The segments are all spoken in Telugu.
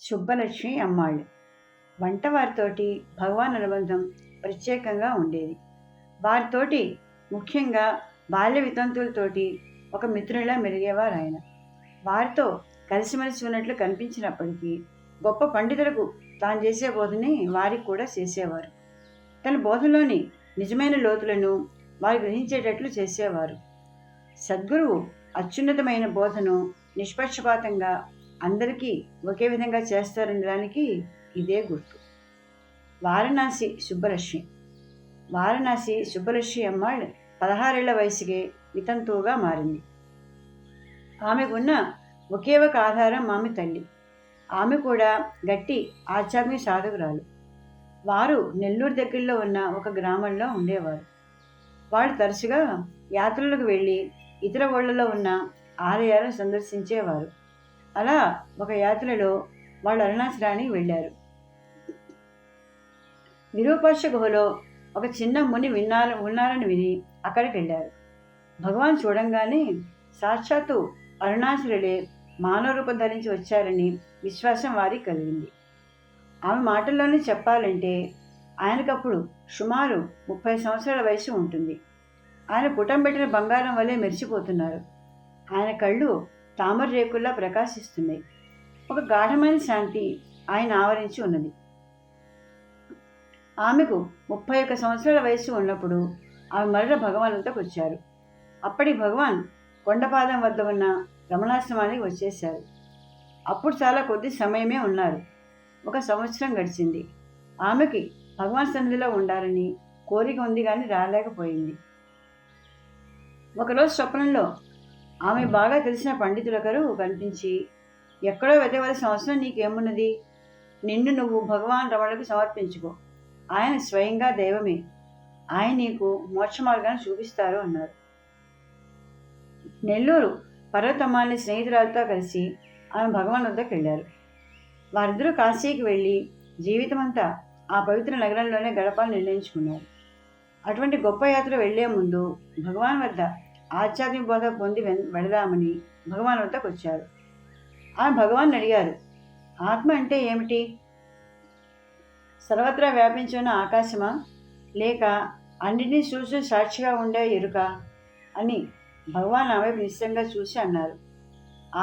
సుబ్బలక్ష్మి అమ్మాళ్ళు. వంటవారితోటి భగవాన్ అనుబంధం ప్రత్యేకంగా ఉండేది. వారితోటి ముఖ్యంగా బాల్య వితంతువులతోటి ఒక మిత్రునిలా మెలిగేవారు ఆయన. వారితో కలిసిమెలిసి ఉన్నట్లు కనిపించినప్పటికీ గొప్ప పండితులకు తాను చేసే బోధని వారికి కూడా చేసేవారు. తన బోధలోని నిజమైన లోతులను వారు గ్రహించేటట్లు చేసేవారు. సద్గురువు అత్యున్నతమైన బోధను నిష్పక్షపాతంగా అందరికీ ఒకే విధంగా చేస్తారనడానికి ఇదే గుర్తు. వారణాసి సుబ్బలక్ష్మి అమ్మాళ్ 16 ఏళ్ల వయసుకే వితంతువుగా మారింది. ఆమెకున్న ఒకే ఒక ఆధారం ఆమె తల్లి. ఆమె కూడా గట్టి ఆధ్యాత్మిక సాధకురాలు. వారు నెల్లూరు దగ్గరలో ఉన్న ఒక గ్రామంలో ఉండేవారు. వాళ్ళు తరచుగా యాత్రలకు వెళ్ళి ఇతర ఊళ్ళలో ఉన్న ఆలయాలను సందర్శించేవారు. అలా ఒక యాత్రలో వాళ్ళు అరుణాచలానికి వెళ్ళారు. విరూపాక్ష గుహలో ఒక చిన్న ముని ఉన్నారని విని అక్కడికి వెళ్ళారు. భగవాన్ చూడంగానే సాక్షాత్తు అరుణాచలులే మానవ రూపం ధరించి వచ్చారని విశ్వాసం వారికి కలిగింది. ఆమె మాటల్లోనే చెప్పాలంటే ఆయనకప్పుడు సుమారు 30 సంవత్సరాల వయసు ఉంటుంది. ఆయన పుటం పెట్టిన బంగారం వలె మెరిసిపోతున్నారు. ఆయన కళ్ళు తామర రేకుల్లా ప్రకాశిస్తున్నాయి. ఒక గాఢమైన శాంతి ఆయన ఆవరించి ఉన్నది. ఆమెకు 31 సంవత్సరాల వయసు ఉన్నప్పుడు ఆమె మరల భగవాన్ వద్దకు వచ్చారు. అప్పటి భగవాన్ కొండపాదం వద్ద ఉన్న రమణాశ్రమానికి వచ్చేశారు. అప్పుడు చాలా కొద్ది సమయమే ఉన్నారు. 1 సంవత్సరం గడిచింది. ఆమెకి భగవాన్ సన్నిధిలో ఉండాలని కోరిక ఉంది కానీ రాలేకపోయింది. ఒకరోజు స్వప్నంలో ఆమె బాగా తెలిసిన పండితులొకరు కనిపించి, ఎక్కడో వెతవలసిన అవసరం నీకేమున్నది, నిన్ను నువ్వు భగవాన్ రమణకు సమర్పించుకో, ఆయన స్వయంగా దైవమే, ఆయన నీకు మోక్ష మార్గాన్ని చూపిస్తారు అన్నారు. నెల్లూరు పర్వతమ్మాని స్నేహితురాలతో కలిసి ఆమె భగవాన్ వద్దకు వెళ్ళారు. వారిద్దరూ కాశీకి వెళ్ళి జీవితమంతా ఆ పవిత్ర నగరంలోనే గడపాలని నిర్ణయించుకున్నారు. అటువంటి గొప్ప యాత్ర వెళ్లే ముందు భగవాన్ వద్ద ఆధ్యాత్మిక బోధ పొంది వెళదామని భగవాన్ వద్దకు వచ్చారు. ఆమె భగవాన్ అడిగారు, ఆత్మ అంటే ఏమిటి? సర్వత్రా వ్యాపించిన ఆకాశమా, లేక అన్నిటినీ చూసి సాక్షిగా ఉండే ఎరుక అని భగవాన్ ఆమె నిశ్చయంగా చూసి అన్నారు.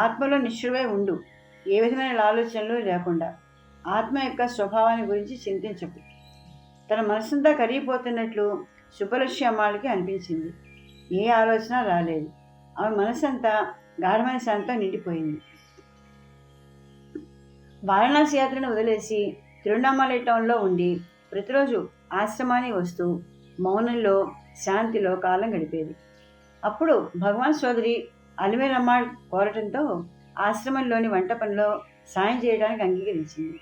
ఆత్మలో నిశ్చలమై ఉండు, ఏ విధమైన ఆలోచనలు లేకుండా. ఆత్మ యొక్క స్వభావాన్ని గురించి చింతించకు. తన మనసంతా కరిగిపోతున్నట్లు సుబ్బలక్ష్మి అమ్మాళ్ళకి అనిపించింది. ఏ ఆలోచన రాలేదు. ఆమె మనసంతా గాఢమైన శాంతితో నిండిపోయింది. వారణాసి యాత్రను వదిలేసి తిరువణ్ణామలై టౌన్లో ఉండి ప్రతిరోజు ఆశ్రమానికి వస్తూ మౌనంలో శాంతిలో కాలం గడిపేది. అప్పుడు భగవాన్ సోదరి అలివేలమ్మాళ్ కోరటంతో ఆశ్రమంలోని వంట పనిలో సాయం చేయడానికి అంగీకరించింది.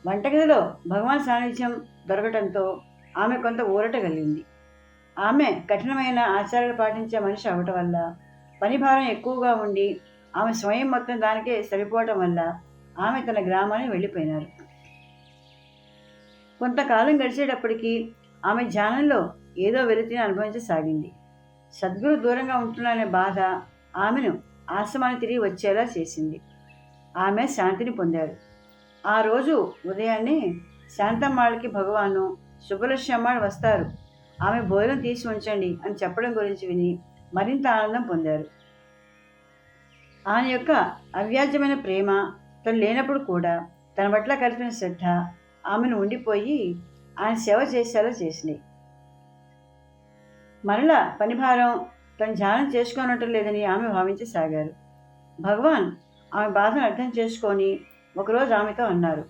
వంటగదిలో భగవాన్ సాన్నిధ్యం దొరకటంతో ఆమె కొంత ఊరట కలిగింది. ఆమె కఠినమైన ఆచారాలు పాటించే మనిషి అవటం వల్ల, పని భారం ఎక్కువగా ఉండి ఆమె స్వయం మొత్తం దానికే సరిపోవటం వల్ల ఆమె తన గ్రామానికి వెళ్ళిపోయినారు. కొంతకాలం గడిచేటప్పటికీ ఆమె ధ్యానంలో ఏదో వెలితిని అనుభవించసాగింది. సద్గురు దూరంగా ఉంటున్నానే బాధ ఆమెను ఆశ్రమాన్ని తిరిగి వచ్చేలా చేసింది. ఆమె శాంతిని పొందారు. ఆ రోజు ఉదయాన్నే శాంతమ్మాళ్ళకి భగవాను సుబ్బలక్ష్మి అమ్మాళ్ళు వస్తారు, ఆమె భోజనం తీసి ఉంచండి అని చెప్పడం గురించి విని మరింత ఆనందం పొందారు. ఆయన యొక్క అవ్యాజ్యమైన ప్రేమ తను లేనప్పుడు కూడా తన పట్ల కలిపిన శ్రద్ధ ఆమెను ఉండిపోయి ఆయన సేవ చేసేలా చేసినాయి. మరలా పనిభారం తను ధ్యానం చేసుకోనటం లేదని ఆమె భావించసాగారు. భగవాన్ ఆమె బాధను అర్థం చేసుకొని ఒకరోజు ఆమెతో అన్నారు,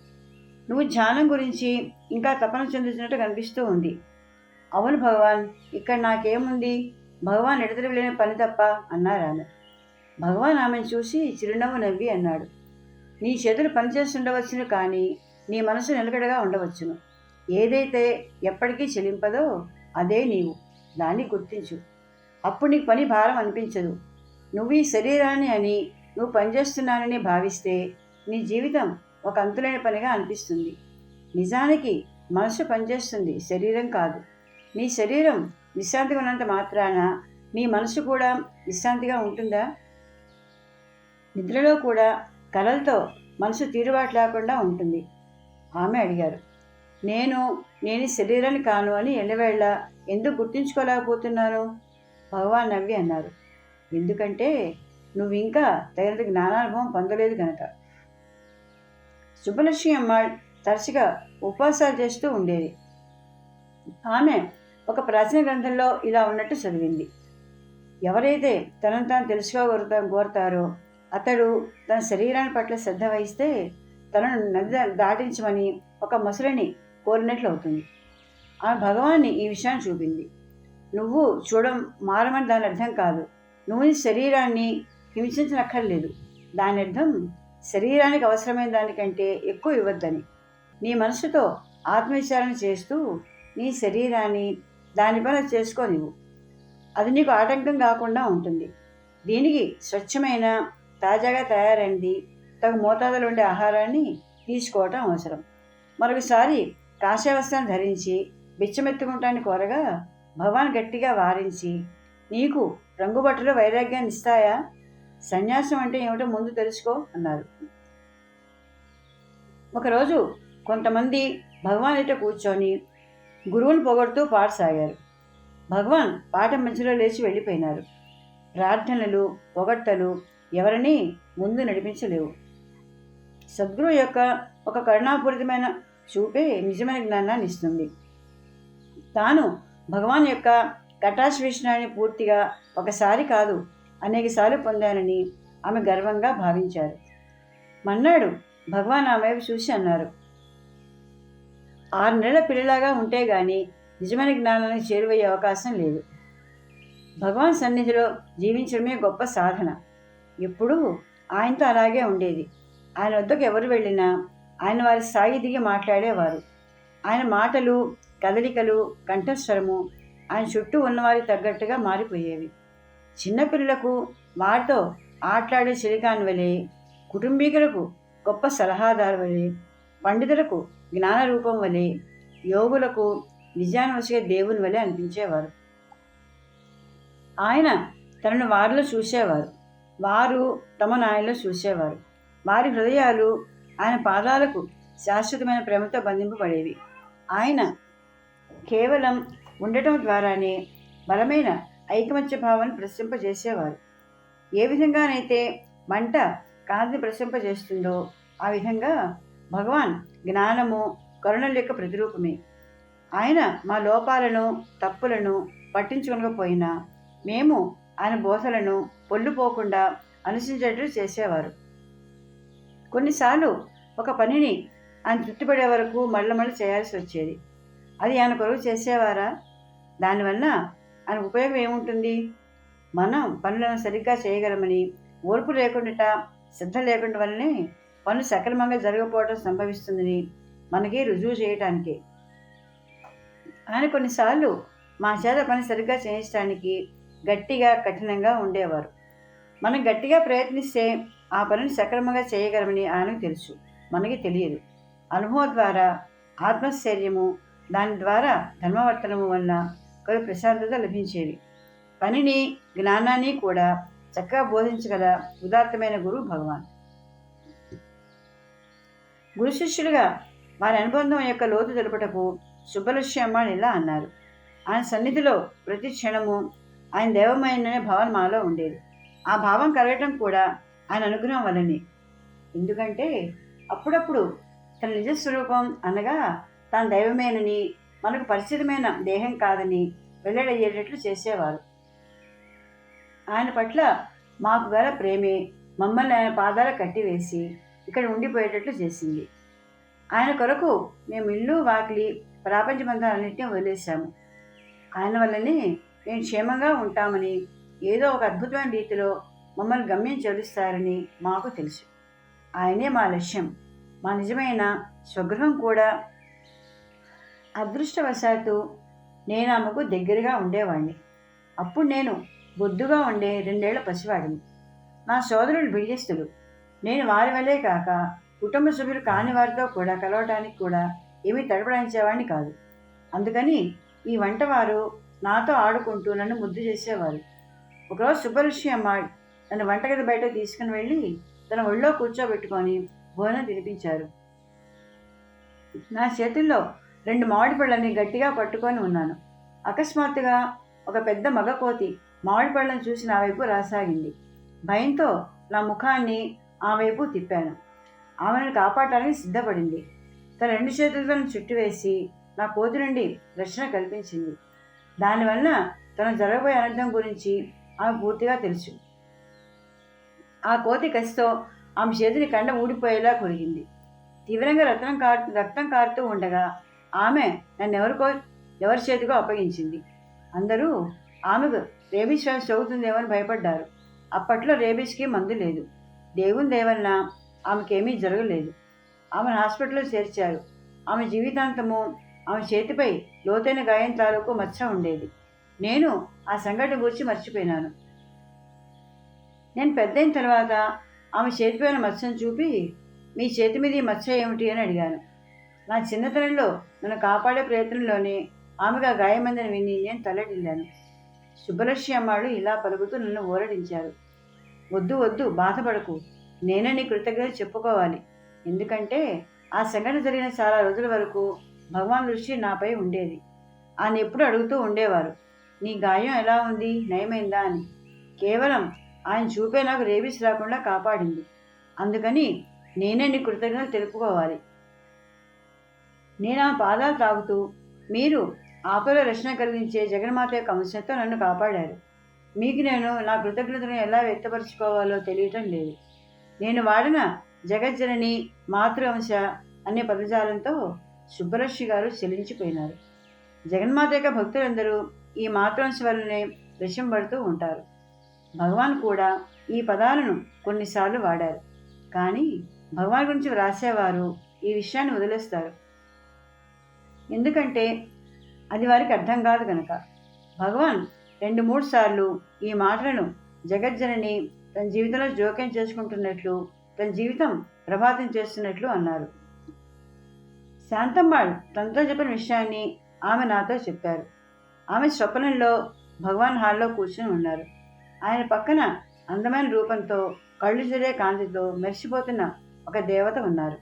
నువ్వు ధ్యానం గురించి ఇంకా తపన చెందుతున్నట్టు కనిపిస్తూ ఉంది. అవును భగవాన్, ఇక్కడ నాకేముంది, భగవాన్ ఎడతెరలేని పని తప్ప అన్నారు ఆమె. భగవాన్ ఆమెను చూసి చిరునవ్వు నవ్వి అన్నాడు, నీ చేతులు పనిచేస్తుండవచ్చును, కానీ నీ మనసు నిలకడగా ఉండవచ్చును. ఏదైతే ఎప్పటికీ చెలింపదో అదే నీవు, దాన్ని గుర్తించు. అప్పుడు నీకు పని భారం అనిపించదు. నువ్వు ఈ శరీరాన్ని అని, నువ్వు పనిచేస్తున్నానని భావిస్తే నీ జీవితం ఒక అంతులేని పనిగా అనిపిస్తుంది. నిజానికి మనసు పనిచేస్తుంది, శరీరం కాదు. నీ శరీరం విశ్రాంతిగా ఉన్నంత మాత్రాన నీ మనసు కూడా విశ్రాంతిగా ఉంటుందా? నిద్రలో కూడా కలలతో మనసు తీరుబాటు లేకుండా ఉంటుంది. ఆమె అడిగారు, నేను నేను ఈ శరీరాన్ని కాను అని ఎల్లవేళ ఎందుకు గుర్తించుకోలేకపోతున్నాను? భగవాన్ నవ్వి అన్నారు, ఎందుకంటే నువ్వు ఇంకా తగినంత జ్ఞానానుభవం పొందలేదు కనుక. సుబ్బలక్ష్మి అమ్మాள் తరచుగా ఉపవాసాలు చేస్తూ ఉండేది. ఆమె ఒక ప్రాచీన గ్రంథంలో ఇలా ఉన్నట్టు చదివింది, ఎవరైతే తనను తాను కోరుతారో అతడు తన శరీరాన్ని పట్ల శ్రద్ధ వహిస్తే తనను నది దాటించమని ఒక ముసలిని కోరినట్లు అవుతుంది. ఆమె భగవాన్ని ఈ విషయాన్ని చూపింది. నువ్వు మారమని దాని అర్థం కాదు, నువ్వు నీ శరీరాన్ని హింసించనక్కర్లేదు. దాని అర్థం శరీరానికి అవసరమైన దానికంటే ఎక్కువ ఇవ్వద్దని. నీ మనసుతో ఆత్మవిచారణ చేస్తూ నీ శరీరాన్ని దాని పని చేసుకోనివ్వు. అది నీకు ఆటంకం కాకుండా ఉంటుంది. దీనికి స్వచ్ఛమైన తాజాగా తయారైనది తగు మోతాదులో ఉండే ఆహారాన్ని తీసుకోవటం అవసరం. మరొకసారి కాషాయ వస్త్రాన్ని ధరించి బిచ్చమెత్తుకుంటాన్ని కోరగా భగవాన్ గట్టిగా వారించి, నీకు రంగుబట్టలు వైరాగ్యాన్ని ఇస్తాయా? సన్యాసం అంటే ఏమిటో ముందు తెలుసుకో అన్నారు. ఒకరోజు కొంతమంది భగవాన్ ఎదుట కూర్చొని గురువుని పొగడుతూ పాడసాగారు. భగవాన్ పాట మధ్యలో లేచి వెళ్ళిపోయినారు. ప్రార్థనలు, పొగడ్తలు ఎవరిని ముందు నడిపించలేవు. సద్గురువు యొక్క ఒక కరుణాపూరితమైన చూపే నిజమైన జ్ఞానాన్ని ఇస్తుంది. తాను భగవాన్ యొక్క కటాక్ష పూర్తిగా ఒకసారి కాదు అనేకసార్లు పొందానని ఆమె గర్వంగా భావించారు. మన్నాడు భగవాన్ ఆమె వైపు చూసి అన్నారు, 6 నెలల పిల్లలాగా ఉంటే గాని నిజమైన జ్ఞానానికి చేరువయ్యే అవకాశం లేదు. భగవాన్ సన్నిధిలో జీవించడమే గొప్ప సాధన. ఎప్పుడూ ఆయనతో అలాగే ఉండేది. ఆయన వద్దకు ఎవరు వెళ్ళినా ఆయన వారి స్థాయి దిగి మాట్లాడేవారు. ఆయన మాటలు, కదలికలు, కంఠస్వరము ఆయన చుట్టూ ఉన్నవారికి తగ్గట్టుగా మారిపోయేవి. చిన్నపిల్లలకు వారితో ఆటలాడే చిలికాని వలె, కుటుంబీకులకు గొప్ప సలహాదారు వలె, పండితులకు జ్ఞానరూపం వలె, యోగులకు నిజాన్ని వచ్చే దేవుని వలె అనిపించేవారు. ఆయన తనను వారిలో చూసేవారు, వారు తమను ఆయనలో చూసేవారు. వారి హృదయాలు ఆయన పాదాలకు శాశ్వతమైన ప్రేమతో బంధింపబడేవి. ఆయన కేవలం ఉండటం ద్వారానే బలమైన ఐకమత్య భావాన్ని ప్రసరింపజేసేవారు. ఏ విధంగానైతే మంట కాంతిని ప్రసరింపజేస్తుందో ఆ విధంగా భగవాన్ జ్ఞానము, కరుణల యొక్క ప్రతిరూపమే. ఆయన మా లోపాలను, తప్పులను పట్టించుకోకపోయినా మేము ఆయన బోధలను పొల్లుపోకుండా అనుసరించేటట్లు చేసేవారు. కొన్నిసార్లు ఒక పనిని ఆయన తృప్తిపడే వరకు మళ్ళీ చేయాల్సి వచ్చేది. అది ఆయన కొరకు చేసేవారా? దానివల్ల ఆయన ఉపయోగం ఏముంటుంది? మనం పనులను సరిగ్గా చేయగలమని ఓర్పు లేకుండా, శ్రద్ధ లేకుండా వల్లనే పనులు సక్రమంగా జరగకపోవడం సంభవిస్తుందని మనకి రుజువు చేయటానికే. ఆయన కొన్నిసార్లు మా చేత పని సరిగ్గా చేయించడానికి గట్టిగా, కఠినంగా ఉండేవారు. మనం గట్టిగా ప్రయత్నిస్తే ఆ పనిని సక్రమంగా చేయగలమని ఆయనకు తెలుసు, మనకి తెలియదు. అనుభవం ద్వారా, ఆత్మస్థైర్యము, దాని ద్వారా ధర్మవర్తనము వల్ల కొన్ని ప్రశాంతత లభించేది. పనిని, జ్ఞానాన్ని కూడా చక్కగా బోధించగల ఉదాత్తమైన గురువు భగవాన్. గురు శిష్యులుగా వారి అనుబంధం యొక్క లోతు తెలుపుటకు సుబ్బలక్ష్మి అమ్మ ఇలా అన్నారు, ఆయన సన్నిధిలో ప్రతి క్షణము ఆయన దైవమైననే భావన మాలో ఉండేది. ఆ భావం కలగటం కూడా ఆయన అనుగ్రహం వల్లనే. ఎందుకంటే అప్పుడప్పుడు తన నిజస్వరూపం అనగా తాను దైవమేనని, మనకు పరిచితమైన దేహం కాదని వెల్లడయ్యేటట్లు చేసేవారు. ఆయన పట్ల మాకు గల ప్రేమే మమ్మల్ని ఆయన పాదాల కట్టివేసి ఇక్కడ ఉండిపోయేటట్లు చేసింది. ఆయన కొరకు మేము ఇల్లు, వాకిలి, ప్రాపంచబంధాలన్నింటినీ వదిలేశాము. ఆయన వల్లనే మేము క్షేమంగా ఉంటామని, ఏదో ఒక అద్భుతమైన రీతిలో మమ్మల్ని గమ్యం చేరుస్తారని మాకు తెలుసు. ఆయనే మా లక్ష్యం, మా నిజమైన స్వగృహం కూడా. అదృష్టవశాత్తు నేను ఆమెకు దగ్గరగా ఉండేవాడిని. అప్పుడు నేను బొద్దుగా ఉండే 2 ఏళ్ల పసివాడిని. నా సోదరులు బిడియస్తులు. నేను వారి వల్లే కాక కుటుంబ సభ్యులు కాని వారితో కూడా కలవటానికి కూడా ఏమీ తడపడాయించేవాడిని కాదు. అందుకని ఈ వంటవారు నాతో ఆడుకుంటూ నన్ను ముద్దు చేసేవారు. ఒకరోజు సుబ్బలక్ష్మి అమ్మ నన్ను వంటగది బయట తీసుకుని వెళ్ళి తన ఒళ్ళో కూర్చోబెట్టుకొని భోజనం తినిపించారు. నా చేతుల్లో 2 మామిడి పళ్ళని గట్టిగా పట్టుకొని ఉన్నాను. అకస్మాత్తుగా ఒక పెద్ద మగ కోతి మామిడి పళ్ళను చూసి నా వైపు రాసాగింది. భయంతో నా ముఖాన్ని ఆ వైపు తిప్పాను. ఆమెను కాపాడటానికి సిద్ధపడింది. తన 2 చేతులతో చుట్టివేసి నా కోతి నుండి రక్షణ కల్పించింది. దానివల్ల తను జరగబోయే అనర్థం గురించి ఆమె పూర్తిగా తెలుసు. ఆ కోతి కసితో ఆమె చేతిని కండ ఊడిపోయేలా కొరిగింది. తీవ్రంగా రక్తం కారుతూ ఉండగా ఆమె నన్ను ఎవరి చేతికో అప్పగించింది. అందరూ ఆమెకు రేబీస్ వ్యాధి సోకుతుందేమో అని భయపడ్డారు. అప్పట్లో రేబీస్కి మందు లేదు. దేవుని దయవలన ఆమెకేమీ జరగలేదు. ఆమెను హాస్పిటల్లో చేర్చారు. ఆమె జీవితాంతము ఆమె చేతిపై లోతైన గాయం తాలూకు మచ్చ ఉండేది. నేను ఆ సంఘటన గురించి మర్చిపోయినాను. నేను పెద్దయిన తర్వాత ఆమె చేతిపైన మచ్చను చూపి, మీ చేతి మీద ఈ మచ్చ ఏమిటి అని అడిగాను. నా చిన్నతనంలో నన్ను కాపాడే ప్రయత్నంలోనే ఆమెగా గాయమందని విని నేను తలడిల్లాను. సుబ్బలక్ష్మి అమ్మాడు ఇలా పలుకుతూ నన్ను ఊరడించారు. వద్దు వద్దు, బాధపడకు. నేనే నీ కృతజ్ఞత చెప్పుకోవాలి. ఎందుకంటే ఆ సంఘటన జరిగిన చాలా రోజుల వరకు భగవాన్ దృష్టి నాపై ఉండేది. ఆయన ఎప్పుడు అడుగుతూ ఉండేవారు, నీ గాయం ఎలా ఉంది, నయమైందా అని. కేవలం ఆయన చూపే నాకు రేబీస్ రాకుండా కాపాడింది. అందుకని నేనే నీ కృతజ్ఞతలు తెలుపుకోవాలి. నేను ఆ పాదాలు తాగుతూ, మీరు ఆపలో రక్షణ కలిగించే జగన్మాత యొక్క అంశంతో నన్ను కాపాడారు. మీకు నేను నా కృతజ్ఞతను ఎలా వ్యక్తపరచుకోవాలో తెలియటం లేదు. నేను వాడిన జగజ్జనని మాతృవంశ అనే పదజాలంతో సుబ్బలక్ష్మి గారు చెల్లించిపోయినారు. జగన్మాత యొక్క భక్తులందరూ ఈ మాతృవంశ వల్లనే విషం పడుతూ ఉంటారు. భగవాన్ కూడా ఈ పదాలను కొన్నిసార్లు వాడారు. కానీ భగవాన్ గురించి వ్రాసేవారు ఈ విషయాన్ని వదిలేస్తారు. ఎందుకంటే అది వారికి అర్థం కాదు కనుక. భగవాన్ 2-3 సార్లు ఈ మాటలను జగజ్జనని తన జీవితంలో జోక్యం చేసుకుంటున్నట్లు, తన జీవితం ప్రభావితం చేస్తున్నట్లు అన్నారు. శాంతమ్మాళ్ తనతో చెప్పిన విషయాన్ని ఆమె నాతో చెప్పారు. ఆమె స్వప్నంలో భగవాన్ హాల్లో కూర్చొని ఉన్నారు. ఆయన పక్కన అందమైన రూపంతో, కళ్ళు చెరే కాంతితో మెరిసిపోతున్న ఒక దేవత ఉన్నారు.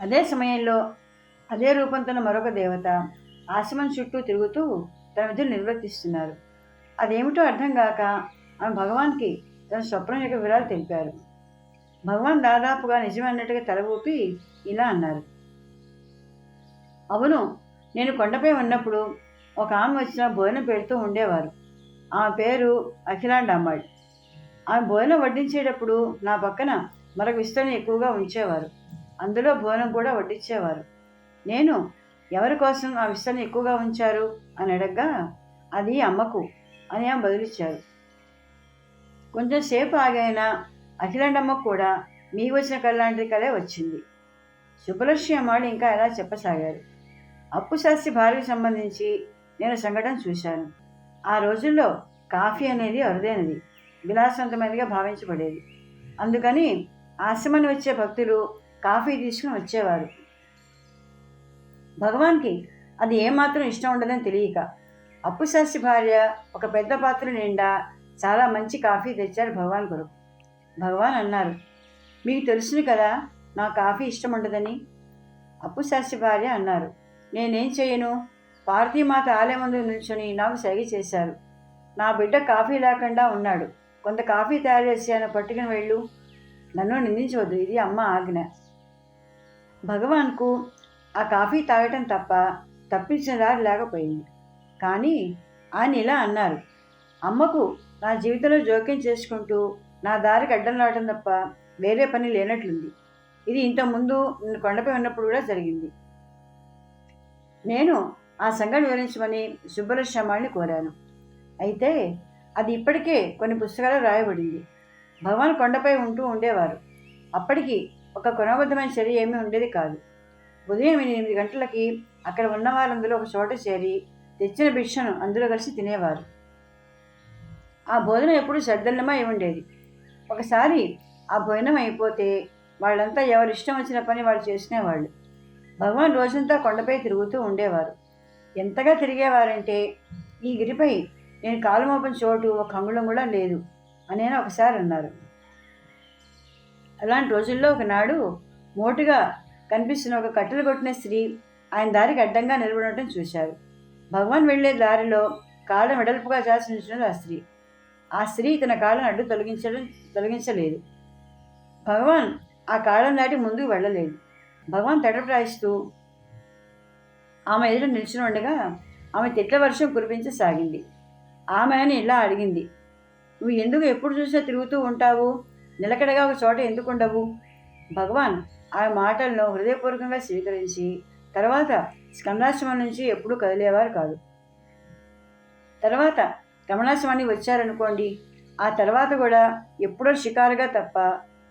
అదే సమయంలో అదే రూపంతో మరొక దేవత ఆశ్రమం చుట్టూ తిరుగుతూ తన విధులు నిర్వర్తిస్తున్నారు. అదేమిటో అర్థం కాక ఆమె భగవాన్కి తన స్వప్నం యొక్క వివరాలు తెలిపారు. భగవాన్ దాదాపుగా నిజమన్నట్టుగా తల ఊపి ఇలా అన్నారు, అవును, నేను కొండపై ఉన్నప్పుడు ఒక ఆమె వచ్చిన భోజనం పెడుతూ ఉండేవారు. ఆమె పేరు అఖిలాండమ్మాళ్. ఆమె భోజనం వడ్డించేటప్పుడు నా పక్కన మరొక విస్తరణ ఎక్కువగా ఉంచేవారు. అందులో భోజనం కూడా వడ్డించేవారు. నేను ఎవరి కోసం ఆ విస్తరణ ఎక్కువగా ఉంచారు అని అడగ్గా, అది అమ్మకు అని ఆమె బదులిచ్చారు. కొంచెం సేపు ఆగైన అఖిలాండమ్మకు కూడా మీ వచ్చిన కళ్ళలాంటి కలే వచ్చింది. సుబ్బలక్ష్మి అమ్మాడు ఇంకా ఎలా చెప్పసాగారు. అప్పు శాస్త్రి భార్యకు సంబంధించి నేను సంఘటన చూశాను. ఆ రోజుల్లో కాఫీ అనేది అరుదైనది, విలాసవంతమైనదిగా భావించబడేది. అందుకని ఆశ్రమాన్ని వచ్చే భక్తులు కాఫీ తీసుకుని వచ్చేవారు. భగవాన్కి అది ఏమాత్రం ఇష్టం ఉండదని తెలియక అప్పు శాస్త్రి భార్య ఒక పెద్ద పాత్ర నిండా చాలా మంచి కాఫీ తెచ్చారు భగవాన్ కొరకు. భగవాన్ అన్నారు, మీకు తెలుసును కదా నా కాఫీ ఇష్టం ఉండదని. అప్పు శాస్త్రి భార్య అన్నారు, నేనేం చేయను, పార్వతీమాత ఆలయం ముందు నిల్చొని నాకు సైగ చేశారు. నా బిడ్డ కాఫీ లేకుండా ఉన్నాడు, కొంత కాఫీ తయారు చేసి ఆయన పట్టుకుని వెళ్ళు. నన్ను నిందించవద్దు, ఇది అమ్మ ఆజ్ఞ. భగవాన్కు ఆ కాఫీ తాగటం తప్ప తప్పించిన దారి లేకపోయింది. కానీ ఆయన ఇలా అన్నారు, అమ్మకు నా జీవితంలో జోక్యం చేసుకుంటూ నా దారికి అడ్డం రావటం తప్ప వేరే పని లేనట్లుంది. ఇది ఇంతకుముందు నేను కొండపై ఉన్నప్పుడు కూడా జరిగింది. నేను ఆ సంఘటన వివరించమని సుబ్బలక్ష్మమ్మని కోరాను. అయితే అది ఇప్పటికే కొన్ని పుస్తకాలు రాయబడింది. భగవాన్ కొండపై ఉంటూ ఉండేవారు. అప్పటికి ఒక క్రమబద్ధమైన చర్య ఏమీ ఉండేది కాదు. ఉదయం 8 గంటలకి అక్కడ ఉన్న వారందరూ ఒక చోట చేరి తెచ్చిన భిక్షను అందులో కలిసి తినేవారు. ఆ భోజనం ఎప్పుడు శ్రద్ధలమై ఉండేది. ఒకసారి ఆ భోజనం అయిపోతే వాళ్ళంతా ఎవరు ఇష్టం వచ్చిన పని వాళ్ళు చేసుకునేవాళ్ళు. భగవాన్ రోజంతా కొండపై తిరుగుతూ ఉండేవారు. ఎంతగా తిరిగేవారంటే ఈ గిరిపై నేను కాలు మోపిన చోటు ఒక అంగుళం కూడా లేదు అని ఒకసారి అన్నారు. అలాంటి రోజుల్లో ఒకనాడు మోటుగా కనిపిస్తున్న ఒక కట్టెలు కొట్టిన స్త్రీ ఆయన దారికి అడ్డంగా నిలబడటం చూశారు. భగవాన్ వెళ్లే దారిలో కాళ్ళ వెడల్పుగా చాచి నిల్చున్నది ఆ స్త్రీ. ఆ స్త్రీ తన కాళ్ళను అడ్డు తొలగించలేదు. భగవాన్ ఆ కాళ్ళను దాటి ముందుకు వెళ్ళలేదు. భగవాన్ తటపటాయిస్తూ ఆమె ఎదుట నిల్చుని ఉండగా ఆమె తిట్ల వర్షం కురిపించసాగింది. ఆమె అని ఇలా అడిగింది, నువ్వు ఎందుకు ఎప్పుడు చూసినా తిరుగుతూ ఉంటావు? నిలకడగా ఒక చోట ఎందుకు ఉండవు? భగవాన్ ఆమె మాటలను హృదయపూర్వకంగా స్వీకరించి తర్వాత స్కందాశ్రమం నుంచి ఎప్పుడూ కదిలేవారు కాదు. తర్వాత రమణాశ్రమానికి వచ్చారనుకోండి, ఆ తర్వాత కూడా ఎప్పుడో షికారుగా తప్ప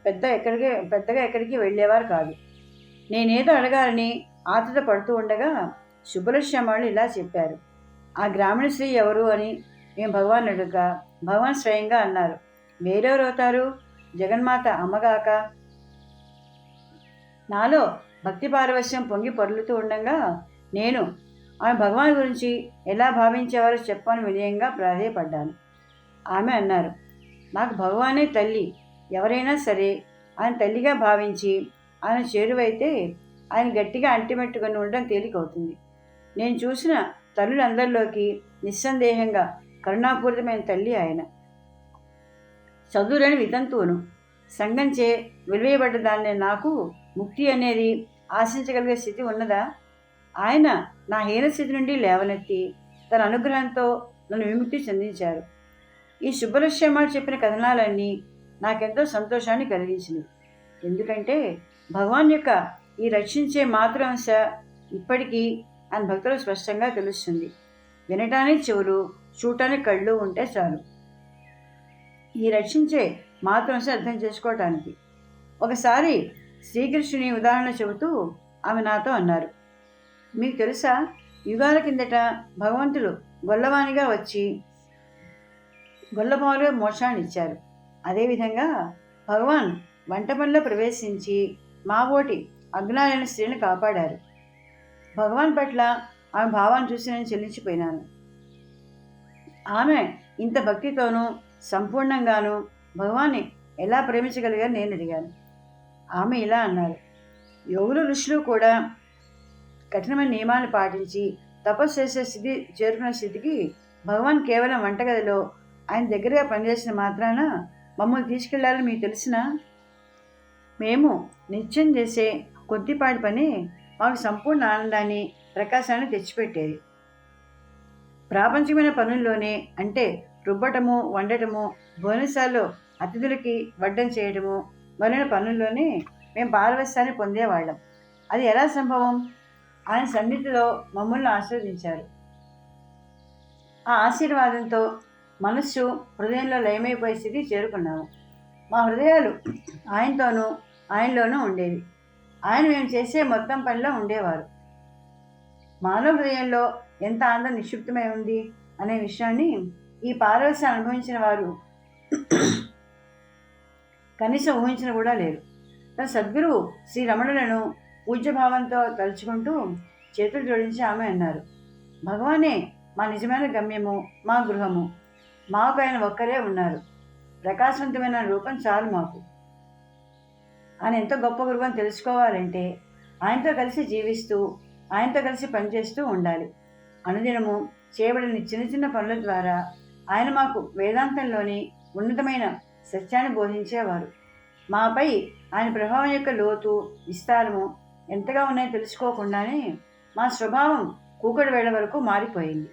పెద్దగా ఎక్కడికి వెళ్ళేవారు కాదు. నేనేదో అడగాలని ఆతృత పడుతూ ఉండగా సుబ్బలక్ష్మణులు ఇలా చెప్పారు. ఆ గ్రామీణ స్త్రీ ఎవరు అని మేము భగవాన్ అడుగుగా భగవాన్ స్వయంగా అన్నారు, వేరెవరు అవుతారు? జగన్మాత అమ్మగాక. నాలో భక్తి పారవశ్యం పొంగి పొర్లుతూ ఉండగా నేను ఆమె భగవాన్ గురించి ఎలా భావించేవారో చెప్పని వినయంగా ప్రాధేయపడ్డాను. ఆమె అన్నారు, నాకు భగవానే తల్లి. ఎవరైనా సరే ఆయన తల్లిగా భావించి ఆయన చేరువైతే ఆయన గట్టిగా అంటిమెట్టుకొని ఉండడం తేలికవుతుంది. నేను చూసిన తల్లులందరిలోకి నిస్సందేహంగా కరుణాపూరితమైన తల్లి ఆయన. చదువులేని వితంతువును, సంఘంచే వెలివేయబడ్డ దాన్ని నాకు ముక్తి అనేది ఆశించగలిగే స్థితి ఉన్నదా? ఆయన నా హీన స్థితి నుండి లేవనెత్తి తన అనుగ్రహంతో నన్ను విముక్తి చెందించారు. ఈ సుబ్బలక్ష్మణులు చెప్పిన కథనాలన్నీ నాకెంతో సంతోషాన్ని కలిగించింది. ఎందుకంటే భగవాన్ యొక్క ఈ రక్షించే మాతృంశ ఇప్పటికీ ఆయన భక్తులకు స్పష్టంగా తెలుస్తుంది. వినటానికి చెవులు, చూడటానికి కళ్ళు ఉంటే చాలు ఈ రక్షించే మాతృంశ అర్థం చేసుకోవటానికి. ఒకసారి శ్రీకృష్ణుని ఉదాహరణ చెబుతూ ఆమె నాతో అన్నారు, మీకు తెలుసా, యుగాల కిందట భగవంతుడు గొల్లవానిగా వచ్చి గొల్లపాలుగా మోక్షాన్ని ఇచ్చారు. అదేవిధంగా భగవాన్ వంట పనిలో ప్రవేశించి మా ఓటి అజ్ఞానైన స్త్రీని కాపాడారు. భగవాన్ పట్ల ఆమె భావాన్ని చూసి నేను చెల్లించిపోయినాను. ఆమె ఇంత భక్తితోనూ సంపూర్ణంగానూ భగవాన్ని ఎలా ప్రేమించగలిగారు నేను అడిగాను. ఆమె ఇలా అన్నారు, యోగులు ఋషులు కూడా కఠినమైన నియమాన్ని పాటించి తపస్సు చేసే స్థితి చేరుకున్న స్థితికి భగవాన్ కేవలం వంటగదిలో ఆయన దగ్గరగా పనిచేసిన మాత్రాన మమ్మల్ని తీసుకెళ్లాలని మీకు తెలిసినా? మేము నిత్యం చేసే కొద్దిపాటి పని మాకు సంపూర్ణ ఆనందాన్ని, ప్రకాశాన్ని తెచ్చిపెట్టేది. ప్రాపంచికమైన పనుల్లోనే, అంటే రుబ్బటము, వండటము, భోజనశాలలో అతిథులకి వడ్డం చేయడము మొదలైన పనుల్లోనే మేము పారవశ్యాన్ని పొందేవాళ్ళం. అది ఎలా సంభవం? ఆయన సన్నిధిలో మమ్మల్ని ఆశీర్వదించారు. ఆ ఆశీర్వాదంతో మనస్సు హృదయంలో లయమైపోయే స్థితి చేరుకున్నాము. మా హృదయాలు ఆయనతోనూ ఆయనలోనూ ఉండేవి. ఆయన మేము చేసే మొత్తం పనిలో ఉండేవారు. మానవ హృదయంలో ఎంత ఆనందం నిక్షిప్తమై ఉంది అనే విషయాన్ని ఈ పారవశ్యాన్ని అనుభవించిన వారు కనీసం ఊహించిన కూడా లేరు. తన సద్గురువు శ్రీ రమణులను పూజ్యభావంతో తలుచుకుంటూ చేతులు జోడించి ఆమె అన్నారు, భగవానే మా నిజమైన గమ్యము, మా గృహము. మాకు ఆయన ఒక్కరే ఉన్నారు. ప్రకాశవంతమైన రూపం చాలు మాకు. ఆయన ఎంతో గొప్ప గురువు అని తెలుసుకోవాలంటే ఆయనతో కలిసి జీవిస్తూ, ఆయనతో కలిసి పనిచేస్తూ ఉండాలి. అనుదినము చేయబడిన చిన్న చిన్న పనుల ద్వారా ఆయన మాకు వేదాంతంలోని ఉన్నతమైన సత్యాన్ని బోధించేవారు. మాపై ఆయన ప్రభావం యొక్క లోతు, విస్తారము ఎంతగా ఉన్నాయో తెలుసుకోకుండానే మా స్వభావం కూకటి వేళ వరకు మారిపోయింది.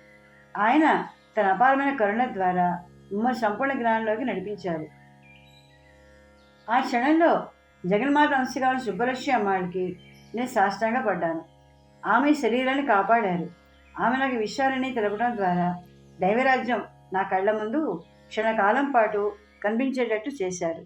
ఆయన తన అపారమైన కరుణ ద్వారా మమ్మల్ని సంపూర్ణ జ్ఞానంలోకి నడిపించారు. ఆ క్షణంలో జగన్మాత అంశగా సుబ్బలక్ష్మి అమ్మాయికి నేను సాష్టాంగ పడ్డాను. ఆమె శరీరాన్ని కాపాడారు. ఆమె నాకు విషయాలన్నీ తెలపడం ద్వారా దైవరాజ్యం నా కళ్ళ ముందు క్షణకాలం పాటు కనిపించేటట్టు చేశారు.